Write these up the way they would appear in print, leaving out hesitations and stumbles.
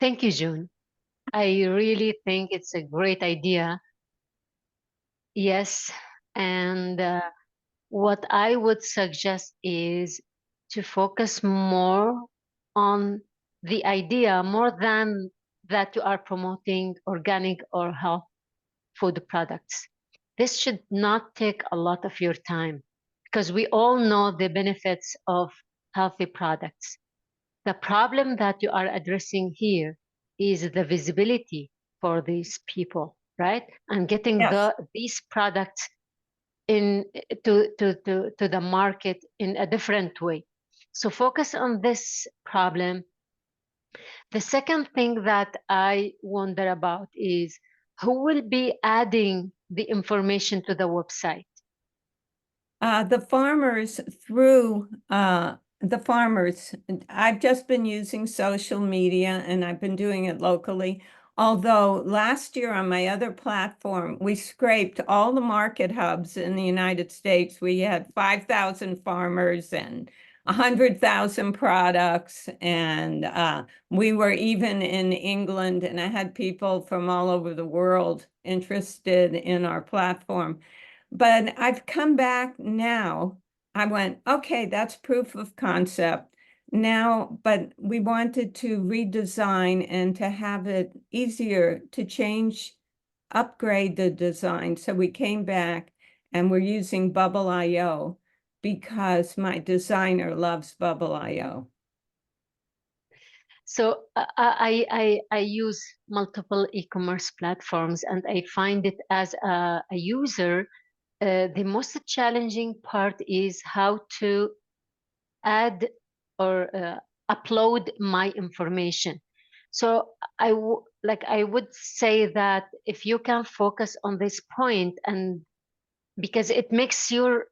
Thank you, June. I really think it's a great idea. Yes. And what I would suggest is to focus more on the idea more than that you are promoting organic or health food products. This should not take a lot of your time because we all know the benefits of healthy products. The problem that you are addressing here is the visibility for these people, right? And getting Yes. these products in to the market in a different way. So focus on this problem. The second thing that I wonder about is who will be adding the information to the website? The farmers through the farmers. I've just been using social media and I've been doing it locally. Although last year on my other platform, we scraped all the market hubs in the United States. We had 5,000 farmers and 100,000 products. And we were even in England, and I had people from all over the world interested in our platform. But I've come back now. I went, okay, that's proof of concept now, but we wanted to redesign and to have it easier to change, upgrade the design. So we came back and we're using Bubble.io because my designer loves Bubble.io. So I use multiple e-commerce platforms, and I find it as a user, the most challenging part is how to add or upload my information. So I would say that if you can focus on this point, and because it makes your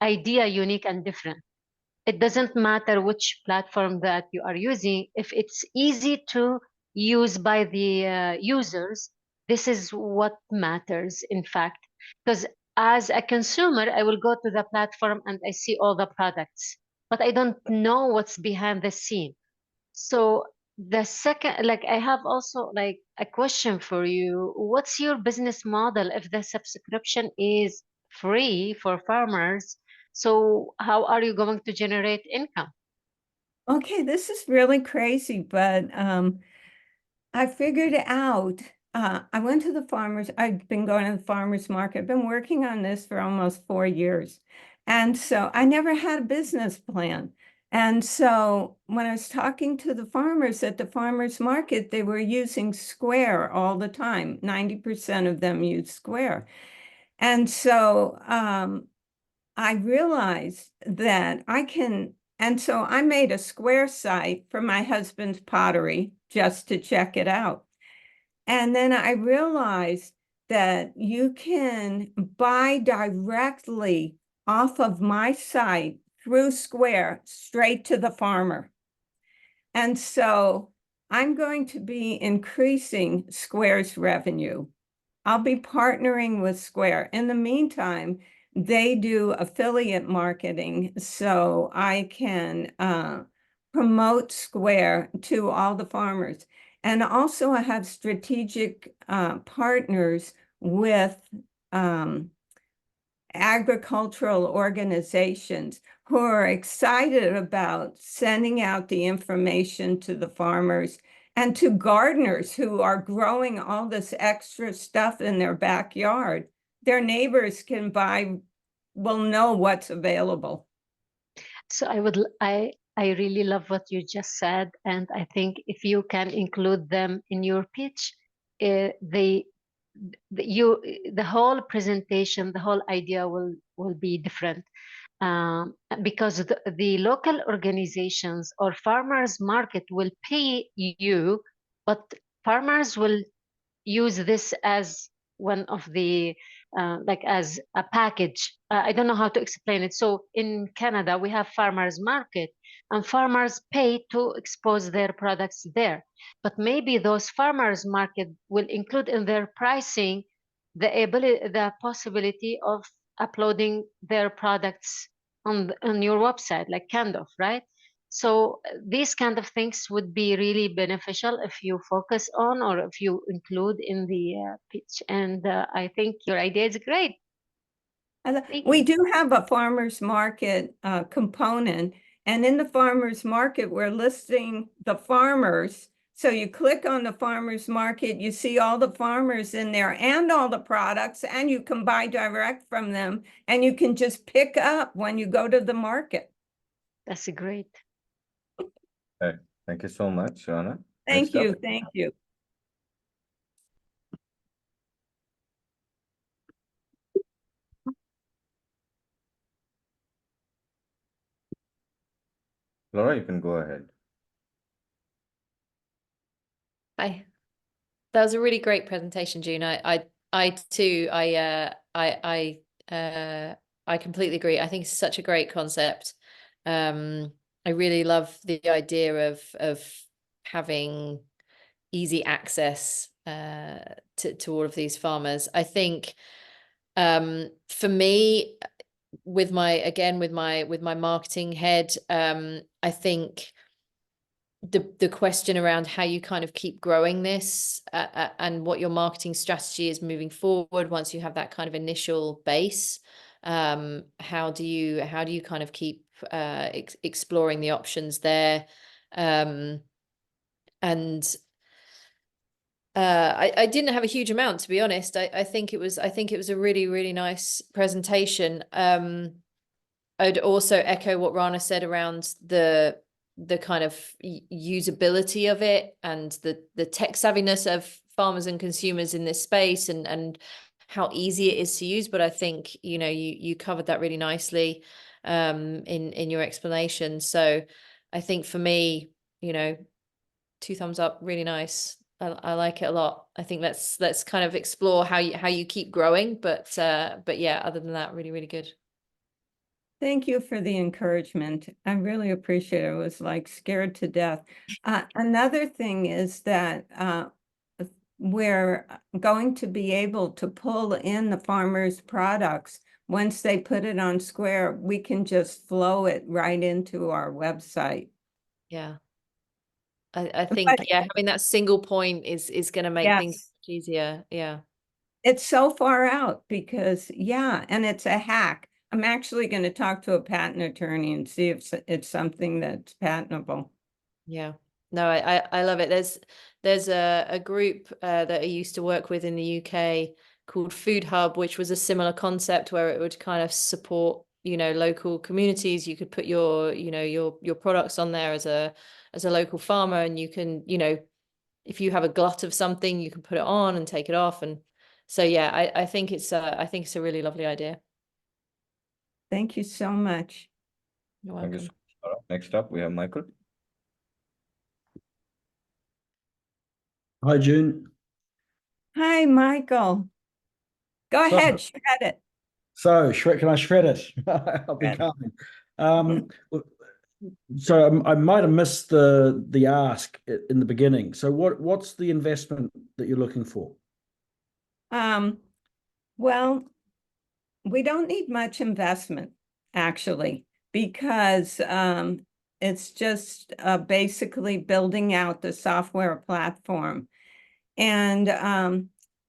idea unique and different. It doesn't matter which platform that you are using. If it's easy to use by the users, this is what matters, in fact. Because as a consumer, I will go to the platform and I see all the products, but I don't know what's behind the scene. So the second, like I have also like a question for you. What's your business model if the subscription is free for farmers? So how are you going to generate income? Okay, this is really crazy, but I figured it out. I went to the farmers. I've been going to the farmers market. I've been working on this for almost 4 years. And so I never had a business plan. And so when I was talking to the farmers at the farmers market, they were using Square all the time. 90% of them use Square. And so I realized that I can, and so I made a Square site for my husband's pottery just to check it out. And then I realized that you can buy directly off of my site through Square straight to the farmer. And so I'm going to be increasing Square's revenue. I'll be partnering with Square. In the meantime, they do affiliate marketing, so I can promote Square to all the farmers. And also I have strategic partners with agricultural organizations who are excited about sending out the information to the farmers and to gardeners who are growing all this extra stuff in their backyard. Their neighbors can buy, will know what's available. So I really love what you just said, and I think if you can include them in your pitch, they the whole presentation, the whole idea will be different. Because the local organizations or farmers market will pay you, but farmers will use this as one of the like as a package. I don't know how to explain it. So in Canada, we have farmers market, and farmers pay to expose their products there. But maybe those farmers market will include in their pricing the possibility of uploading their products on your website, like kind of, right? So these kind of things would be really beneficial if you focus on or if you include in the pitch. And I think your idea is great. Thank We you. do have a farmers market component, and in the farmers market, we're listing the farmers. So you click on the farmers market, you see all the farmers in there and all the products, and you can buy direct from them, and you can just pick up when you go to the market. That's great. Okay, thank you so much, Joanna. Thank Next up. you, thank you. Laura, you can go ahead. Hi. That was a really great presentation, June. I too, I completely agree. I think it's such a great concept. I really love the idea of having easy access to all of these farmers. I think for me, with my marketing head, I think the question around how you kind of keep growing this and what your marketing strategy is moving forward once you have that kind of initial base. How do you kind of keep exploring the options there? And I didn't have a huge amount, to be honest. I think it was a really, really nice presentation. I'd also echo what Rana said around the kind of usability of it and the tech savviness of farmers and consumers in this space and how easy it is to use. But I think, you know, you covered that really nicely in your explanation. So I think for me, you know, 2 thumbs up, really nice. I like it a lot. I think let's kind of explore how you keep growing, but yeah, other than that, really, really good. Thank you for the encouragement. I really appreciate it. I was like scared to death. Another thing is that we're going to be able to pull in the farmers' products. Once they put it on Square, we can just flow it right into our website. Yeah. I think, yeah, having that single point is going to make things much easier. Yeah. It's so far out because, yeah, and it's a hack. I'm actually going to talk to a patent attorney and see if it's something that's patentable. Yeah. No, I love it. There's a group that I used to work with in the UK called Food Hub, which was a similar concept where it would kind of support, you know, local communities. You could put your, you know, your products on there as a local farmer, and you can, you know, if you have a glut of something, you can put it on and take it off. And so, yeah, I think it's a really lovely idea. Thank you so much. You're Thank you welcome. so much, Laura. Next up, we have Michael. Hi, June. Hi, Michael. Go So- ahead, shred it. So, can I shred it? I'll be Shred. calm. So I might have missed the ask in the beginning. So what's the investment that you're looking for? Well, we don't need much investment, actually, because it's just basically building out the software platform. And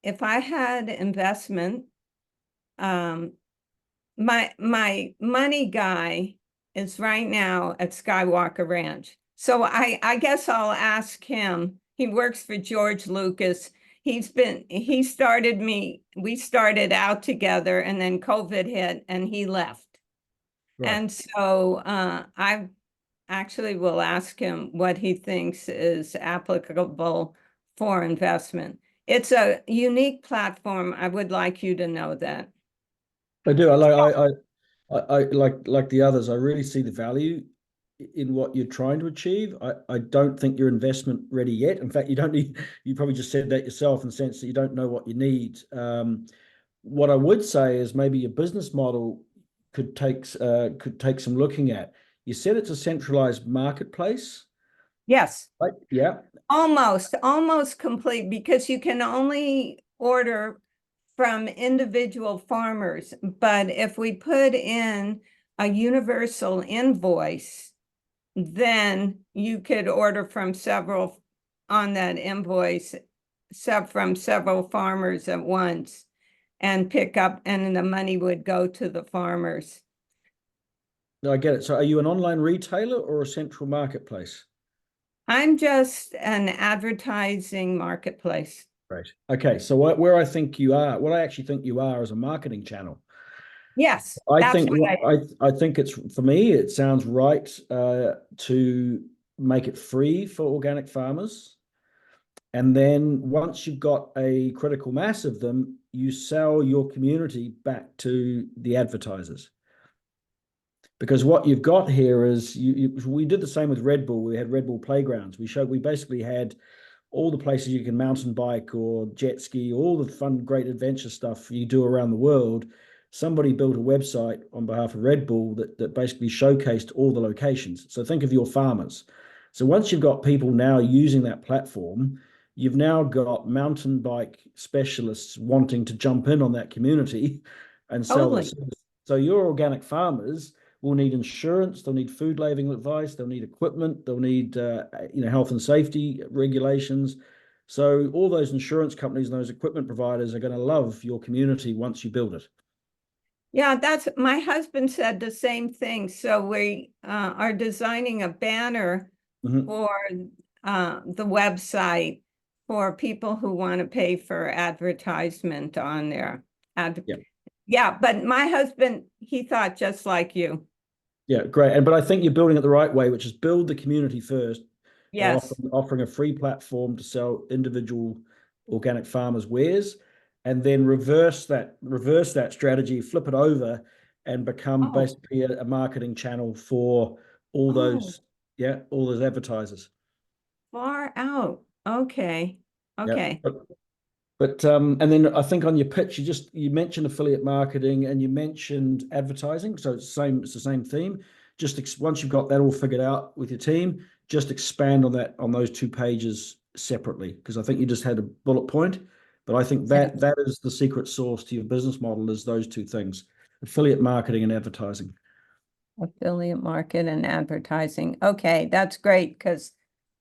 if I had investment, my money guy is right now at Skywalker Ranch. So I guess I'll ask him. He works for George Lucas. We started out together and then COVID hit and he left. Right. And so I actually will ask him what he thinks is applicable for investment. It's a unique platform. I would like you to know that. I do. I like the others. I really see the value in what you're trying to achieve. I don't think you're investment ready yet. In fact, you don't need. You probably just said that yourself in the sense that you don't know what you need. What I would say is maybe your business model could take some looking at. You said it's a centralized marketplace, Yes. right? Yeah. Almost complete, because you can only order from individual farmers. But if we put in a universal invoice, then you could order from several on that invoice, from several farmers at once and pick up, and the money would go to the farmers. No, I get it. So are you an online retailer or a central marketplace? I'm just an advertising marketplace. Right. Okay. So where I think you are, what I actually think you are is a marketing channel. Yes, I that's think what I think it's, for me, it sounds right to make it free for organic farmers. And then once you've got a critical mass of them, you sell your community back to the advertisers. Because what you've got here is we did the same with Red Bull. We had Red Bull playgrounds. We basically had all the places you can mountain bike or jet ski, all the fun, great adventure stuff you do around the world. Somebody built a website on behalf of Red Bull that basically showcased all the locations. So think of your farmers. So once you've got people now using that platform, you've now got mountain bike specialists wanting to jump in on that community and sell Totally. this. So your organic farmers will need insurance, they'll need food labeling advice, they'll need equipment, they'll need health and safety regulations. So all those insurance companies and those equipment providers are going to love your community once you build it. Yeah, that's, my husband said the same thing. So we are designing a banner for the website for people who want to pay for advertisement on there. Yeah, but my husband, he thought just like you. Yeah, great. But I think you're building it the right way, which is build the community first. Yes. Offering a free platform to sell individual organic farmers' wares, and then reverse that strategy, flip it over, and become basically a marketing channel for all those advertisers. Far out. Okay. Okay. Yeah. But and then I think on your pitch, you mentioned affiliate marketing and you mentioned advertising. So it's the same theme. Just once you've got that all figured out with your team, just expand on those 2 pages separately, because I think you just had a bullet point. But I think that is the secret sauce to your business model, is those 2 things: affiliate marketing and advertising. Affiliate market and advertising. Okay, that's great, because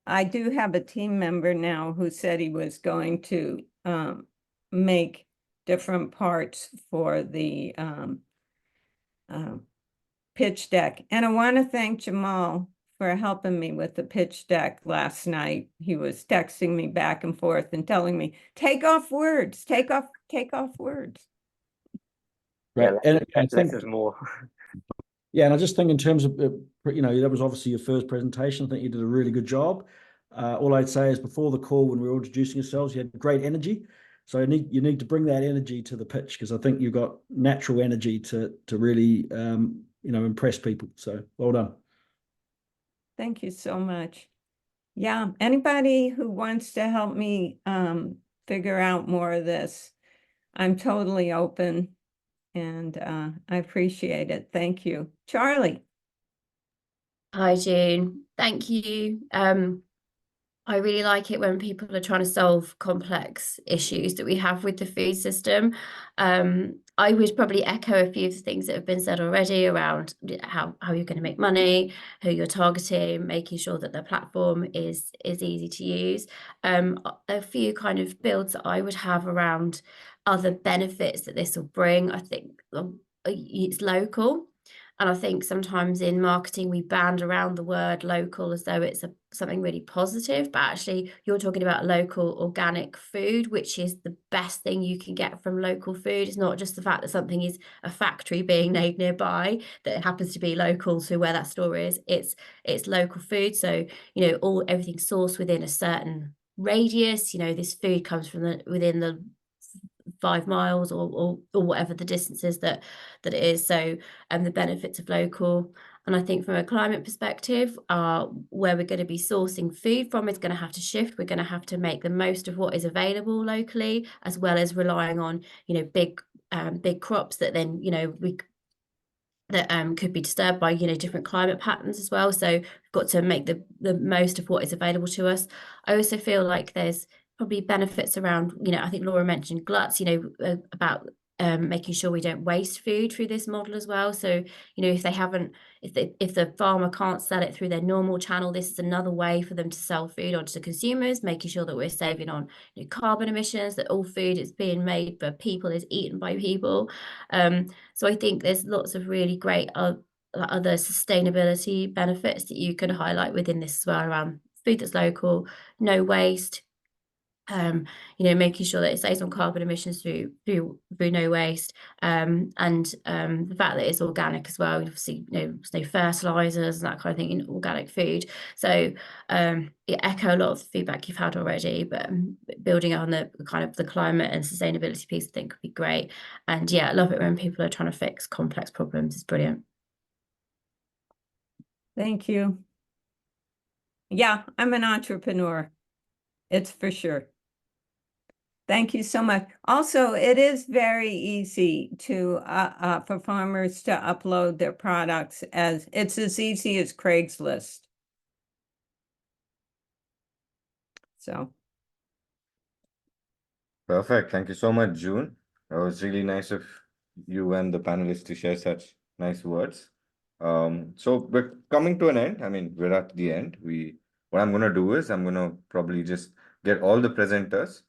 I do have a team member now who said he was going to make different parts for the pitch deck. And I want to thank Jamal for helping me with the pitch deck last night. He was texting me back and forth and telling me, take off words, take off words. Right. Yeah, And less is more. Yeah, and I just think in terms of, that was obviously your first presentation. I think you did a really good job. All I'd say is, before the call, when we were introducing yourselves, you had great energy. So you need to bring that energy to the pitch, because I think you've got natural energy to really, impress people. So well done. Thank you so much. Yeah, anybody who wants to help me figure out more of this, I'm totally open, and I appreciate it. Thank you. Charlie. Hi, June. Thank you. I really like it when people are trying to solve complex issues that we have with the food system. I would probably echo a few of the things that have been said already around how you're going to make money, who you're targeting, making sure that the platform is easy to use. A few kind of builds that I would have around other benefits that this will bring. I think it's local. And I think sometimes in marketing, we band around the word local as though it's something really positive, but actually you're talking about local organic food, which is the best thing you can get from local food. It's not just the fact that something is a factory being made nearby, that it happens to be local to where that store is. It's local food. So, everything's sourced within a certain radius. This food comes from within the 5 miles or whatever the distance is that it is. So the benefits of local. And I think from a climate perspective, where we're going to be sourcing food from is going to have to shift. We're going to have to make the most of what is available locally, as well as relying on big crops that then could be disturbed by different climate patterns as well. So we've got to make the most of what is available to us. I also feel like there's probably benefits around, I think Laura mentioned gluts, about making sure we don't waste food through this model as well. So, you know, if the farmer can't sell it through their normal channel, this is another way for them to sell food onto the consumers, making sure that we're saving on, you know, carbon emissions, that all food is being made for people is eaten by people. So I think there's lots of really great other sustainability benefits that you can highlight within this as well, around food that's local, no waste, you know, making sure that it saves on carbon emissions through no waste, and the fact that it's organic as well. Obviously, you know, there's no fertilizers and that kind of thing in organic food. So echo a lot of the feedback you've had already, but building on the kind of the climate and sustainability piece, I think would be great. And yeah, I love it when people are trying to fix complex problems. It's brilliant. Thank you. Yeah, I'm an entrepreneur. It's for sure. Thank you so much. Also, it is very easy to for farmers to upload their products, as it's as easy as Craigslist. So Perfect. Thank you so much, June. It was really nice of you and the panelists to share such nice words. So we're coming to an end. I mean, we're at the end. What I'm gonna do is I'm gonna probably just get all the presenters,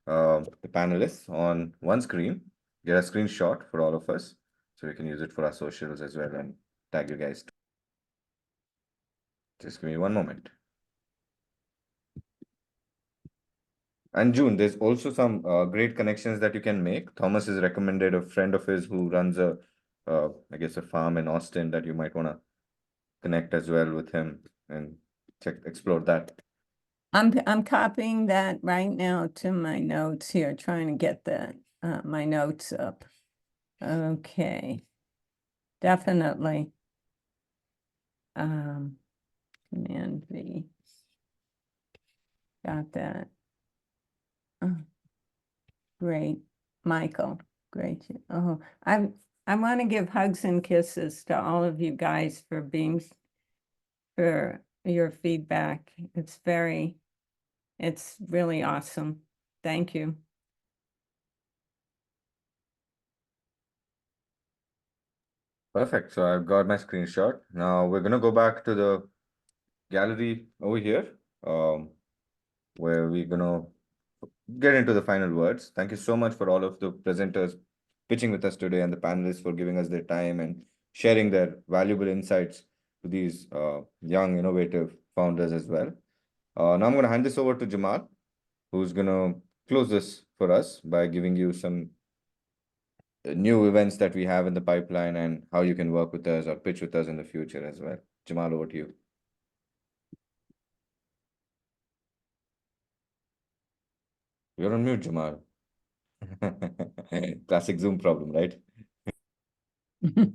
the panelists on one screen, get a screenshot for all of us, so we can use it for our socials as well and tag you guys. Just give me one moment. And June, there's also some great connections that you can make. Thomas has recommended a friend of his who runs I guess a farm in Austin that you might want to connect as well with him and explore that. I'm copying that right now to my notes here, trying to get the my notes up. Okay, definitely. Command V. Got that. Oh, great, Michael. Great. Oh, I want to give hugs and kisses to all of you guys for your feedback. It's really awesome. Thank you. Perfect. So I've got my screenshot. Now we're gonna go back to the gallery over here, where we're gonna get into the final words. Thank you so much for all of the presenters pitching with us today and the panelists for giving us their time and sharing their valuable insights to these young, innovative founders as well. Now I'm going to hand this over to Jamal, who's going to close this for us by giving you some new events that we have in the pipeline and how you can work with us or pitch with us in the future as well. Jamal, over to you. You're on mute, Jamal. Classic Zoom problem, right? Yeah,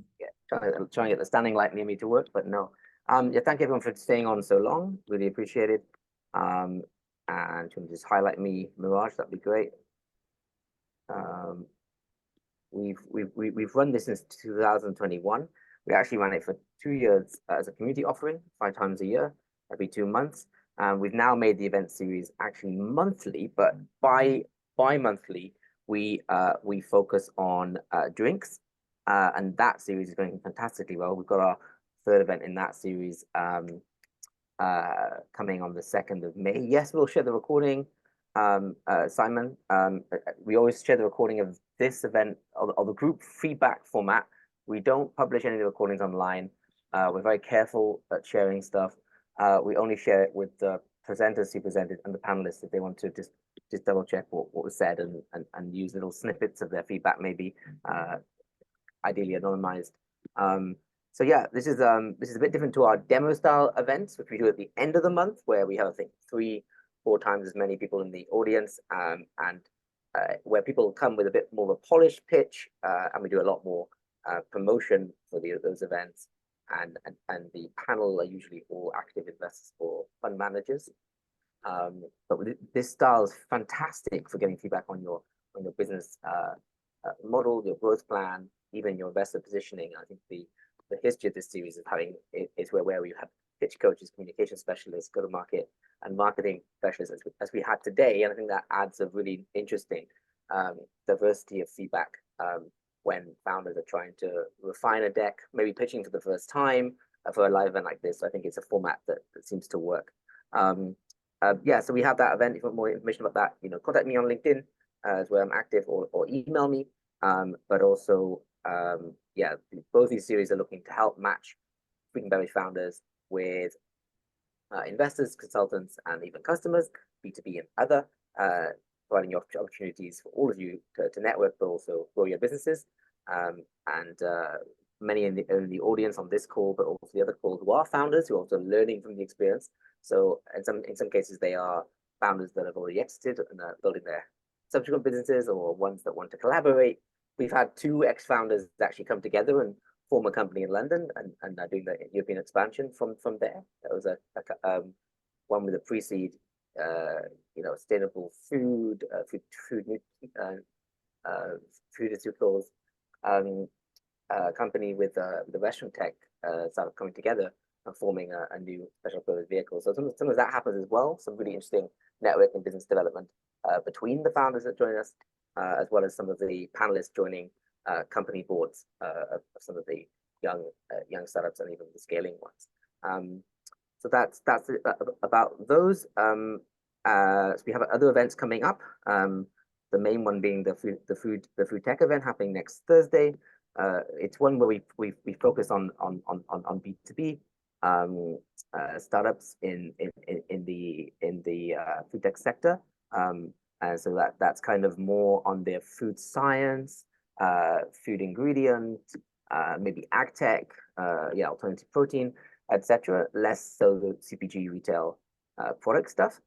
trying to get the standing light near me to work, but no. Yeah, thank everyone for staying on so long. Really appreciate it. And if you want to just highlight me, Mirage, that'd be great. We've run this since 2021. We actually ran it for 2 years as a community offering, 5 times a year, every 2 months. We've now made the event series actually monthly, but bi-monthly, we focus on drinks, and that series is going fantastically well. We've got our 3rd event in that series coming on the 2nd of May. Yes, we'll share the recording. Simon, we always share the recording of this event of the group feedback format. We don't publish any of the recordings online. We're very careful at sharing stuff. We only share it with the presenters who presented and the panelists if they want to just double check what was said and use little snippets of their feedback, maybe ideally anonymized. So yeah, this is a bit different to our demo style events, which we do at the end of the month, where we have, I think, 3-4 times as many people in the audience, and where people come with a bit more of a polished pitch, and we do a lot more promotion for those events, and the panel are usually all active investors or fund managers. But this style is fantastic for getting feedback on your business model, your growth plan, even your investor positioning. I think the history of this series of having is where we have pitch coaches, communication specialists, go-to-market, and marketing specialists as we had today. And I think that adds a really interesting diversity of feedback when founders are trying to refine a deck, maybe pitching for the first time for a live event like this. So I think it's a format that seems to work. Yeah, so we have that event. If you want more information about that, contact me on LinkedIn as where I'm active, or email me. But also, yeah, both these series are looking to help match food and beverage founders with investors, consultants, and even customers, B2B and other, providing opportunities for all of you to network, but also grow your businesses. And many in the audience on this call, but also the other calls, who are founders who are also learning from the experience. So in some cases, they are founders that have already exited and are building their subsequent businesses, or ones that want to collaborate. We've had 2 ex-founders actually come together and form a company in London, and are doing the European expansion from there. That was one with a pre-seed, sustainable foodaceuticals company with the restaurant tech startup coming together and forming a new special purpose vehicle. So some of that happens as well. Some really interesting network and business development between the founders that join us, as well as some of the panelists joining company boards of some of the young startups and even the scaling ones. So that's about those. So we have other events coming up. The main one being the food tech event happening next Thursday. It's one where we focus on B2B startups in the food tech sector. And so that's kind of more on their food science, food ingredient, maybe ag tech, alternative protein, etc. Less so the CPG retail product stuff.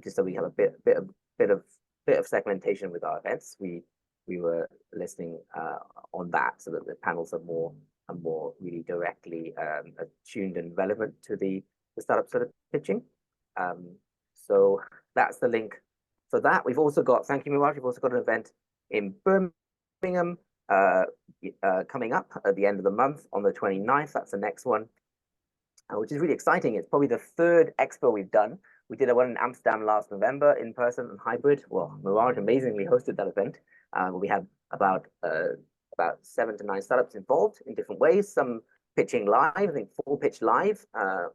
Just so we have a bit of segmentation with our events. We were listening on that so that the panels are more really directly attuned and relevant to the startups that are pitching. So that's the link for that. We've also got, thank you, Miraj, we've also got an event in Birmingham coming up at the end of the month on the 29th. That's the next one, which is really exciting. It's probably the 3rd expo we've done. We did one in Amsterdam last November in person and hybrid. Well, Miraj amazingly hosted that event. We had about 7 to 9 startups involved in different ways. Some pitching live, I think 4 pitched live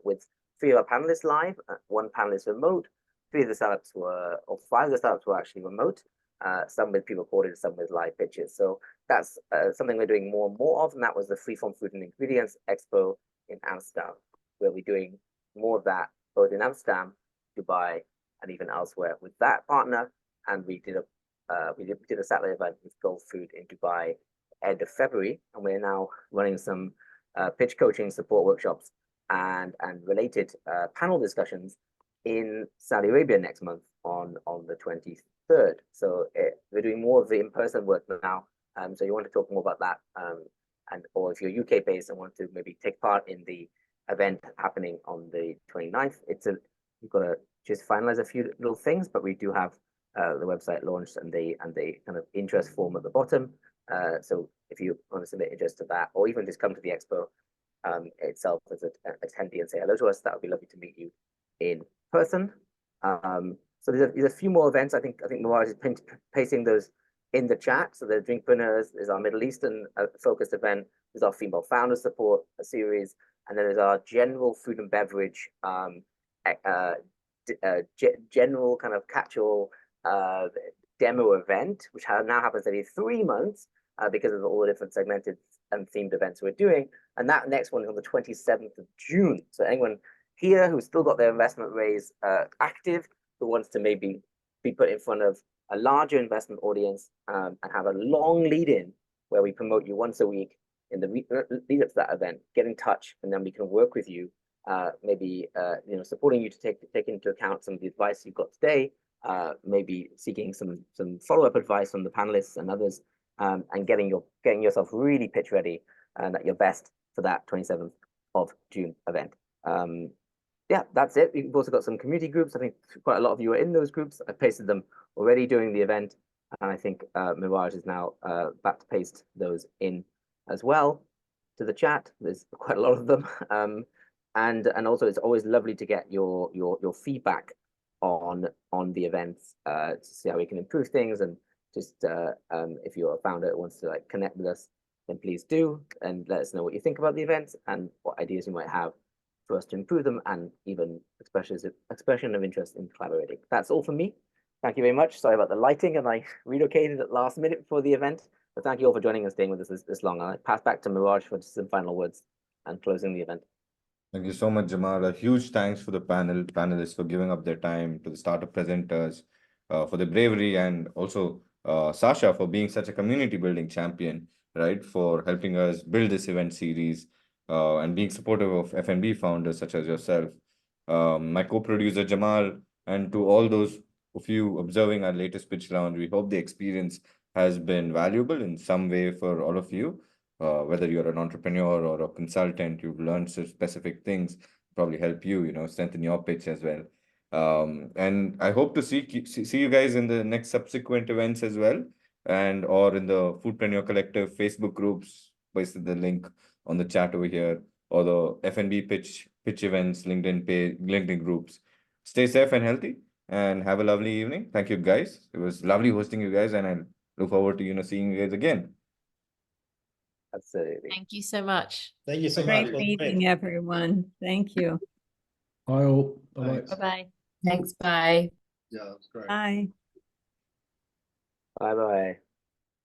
with 3 of our panelists live, 1 panelist remote. 3 of the startups were, or 5 of the startups were actually remote. Some with pre-recorded, some with live pitches. So that's something we're doing more and more of, and that was the Freeform Food and Ingredients Expo in Amsterdam, where we're doing more of that both in Amsterdam, Dubai, and even elsewhere with that partner. And we did a satellite event with Gulf Food in Dubai end of February, and we're now running some pitch coaching support workshops and related panel discussions in Saudi Arabia next month on the 23rd. So we're doing more of the in-person work now. So you want to talk more about that, or if you're UK based and want to maybe take part in the event happening on the 29th, you've got to just finalize a few little things, but we do have the website launched and the kind of interest form at the bottom. So if you want to submit interest to that, or even just come to the expo itself as an attendee and say hello to us, that would be lovely to meet you in person. So there's a few more events. I think Miraj is pasting those in the chat. So the Drinkpreneurs is our Middle Eastern focused event. There's our female founder support series, and then there's our general food and beverage general kind of catch-all demo event, which now happens every 3 months because of all the different segmented and themed events we're doing. And that next one is on the 27th of June. So anyone here who's still got their investment raise active, who wants to maybe be put in front of a larger investment audience and have a long lead-in where we promote you once a week in the lead up to that event, get in touch, and then we can work with you, maybe supporting you to take into account some of the advice you've got today, maybe seeking some follow-up advice from the panelists and others, and getting yourself really pitch ready and at your best for that 27th of June event. Yeah, that's it. We've also got some community groups. I think quite a lot of you are in those groups. I pasted them already during the event, and I think Miraj is now about to paste those in as well to the chat. There's quite a lot of them, and also it's always lovely to get your feedback on the events to see how we can improve things and Just if you're a founder that wants to like connect with us, then please do, and let us know what you think about the event and what ideas you might have for us to improve them, and even expression of interest in collaborating. That's all from me. Thank you very much. Sorry about the lighting, and I relocated at last minute before the event. But thank you all for joining and staying with us this long. I'll pass back to Miraj for some final words and closing the event. Thank you so much, Jamal. A huge thanks for the panelists for giving up their time, to the startup presenters for their bravery, and also Sasha for being such a community building champion, right? For helping us build this event series and being supportive of F&B founders such as yourself. My co-producer Jamal, and to all those of you observing our latest pitch round, we hope the experience has been valuable in some way for all of you. Whether you're an entrepreneur or a consultant, you've learned some specific things, probably help you, strengthen your pitch as well. And I hope to see you guys in the next subsequent events as well, and or in the Foodpreneur Collective Facebook groups. Pasted the link on the chat over here, or the F&B pitch events, LinkedIn groups. Stay safe and healthy, and have a lovely evening. Thank you, guys. It was lovely hosting you guys, and I look forward to seeing you guys again. Absolutely. Thank you so much. Thank you so much. Great meeting, everyone. Thank you. Bye all. Bye-bye. Thanks. Bye-bye. Thanks, bye. Yeah, that's great. Bye. Bye bye.